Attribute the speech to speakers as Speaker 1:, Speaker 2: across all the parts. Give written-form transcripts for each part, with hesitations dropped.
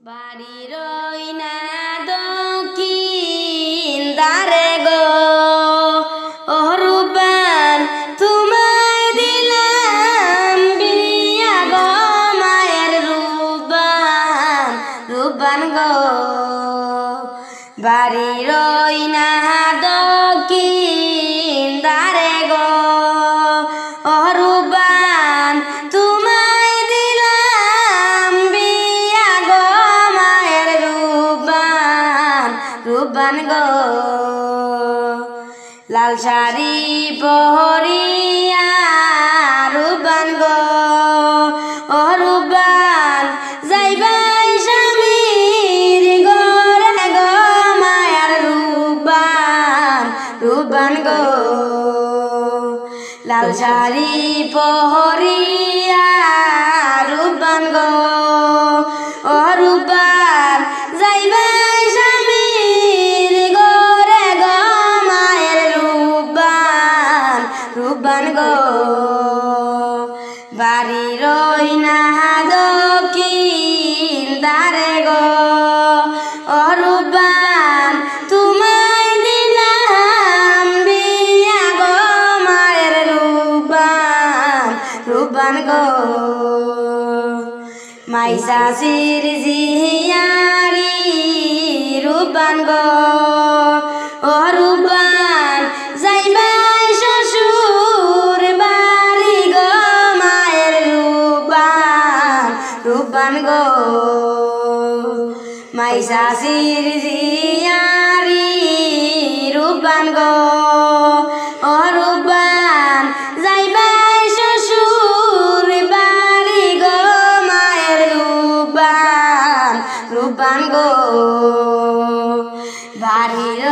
Speaker 1: বাড়ির না দক্ষিণ দ্বারে গো অরূপান তোমায় দিলাম বিয়া গো মায়ের রূপান রূপান গো বাড়ির না দক্ষিণ দ্বারে গো অরূপান তোমায় দিলাম বিয়া গো মায়ের রূপান রূপান গো লাল শাড়ি পহরিয়া রূপান গো অরূপান যাইবাই স্বামীর ঘরে গো মায়ার রূপান রূপান গো লাল শাড়ি পহরিয়া রূপান গো অরূপান যাইবাই স্বামীর ঘরে গো মায়ের রূপান রূপান গো বাড়ির না দক্ষিণ দ্বারে গো অরূপান তোমায় দিলাম বিয়া গো মায়ের রূপান রূপান গো মাইসা শির জিয়ারি রূপান গো অরূপান যাইবাই শ্বশুর বাড়ি গো মায়ের রূপান রূপান গো মাইসা শির জিয়ারি রূপান গো অরূপান যাইবাই শ্বশুর বাড়ি গো মায়ের রূপান রূপান গো বাড়ির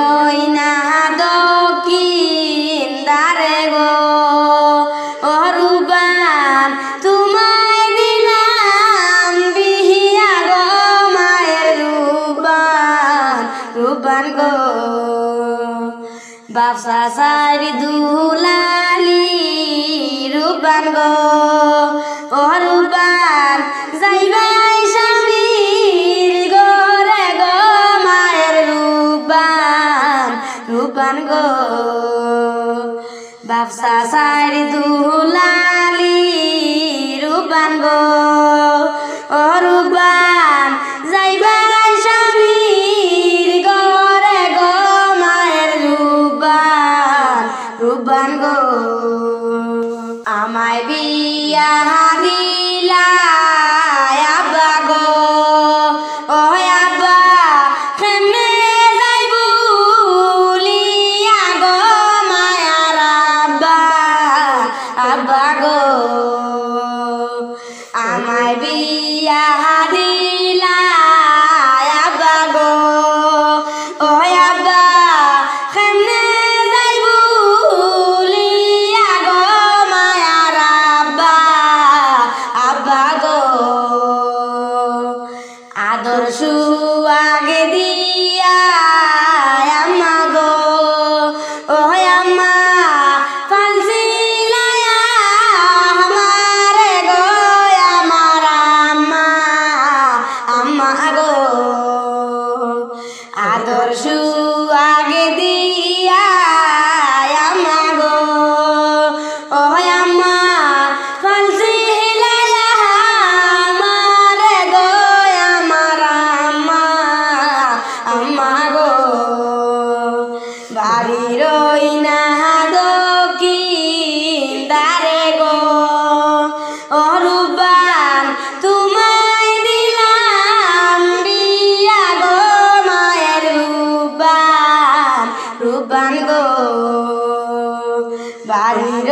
Speaker 1: না দক্ষিণ দ্বারে গো অরূপান তোমায় দিলাম বিয়া গো মায়ের রূপান রূপান গো বাপসা সারি দুলালি রূপান গো অরূপান যাইবাই স্বামীর ঘরে গো মায়ের রূপান রূপান গো বাপসা সারি দুলালি রূপান গো অরূপান যাইবাই স্বামীর ঘরে গো মায়ের রূপান রূপান গো আমায় বিয়া দিলা আব্বা গো ও আব্বা কেমনে যাইবুলিয়া গো মায়ার আব্বা আব্বা গো আমায় বিয়া দিলা আব্বা গো ও আব্বা কেমনে যাইবুলিয়া গো মায়ার আব্বা আব্বা গো আদর সুয়াগে দিয়া আম্মা গো ও আম্মা ফালসিলায়া আমারে গো আমার আম্মা আম্মা গো আদর সুয়াগে দিয়া আম্মা গো ও আম্মা ফালসিলায়া আমারে গো আমার আম্মা আম্মা গো বাড়ির না দক্ষিণ দ্বারে গো অরূপান তোমায় দিলাম বিয়া গো মায়ের রূপান রূপান গো বাড়ির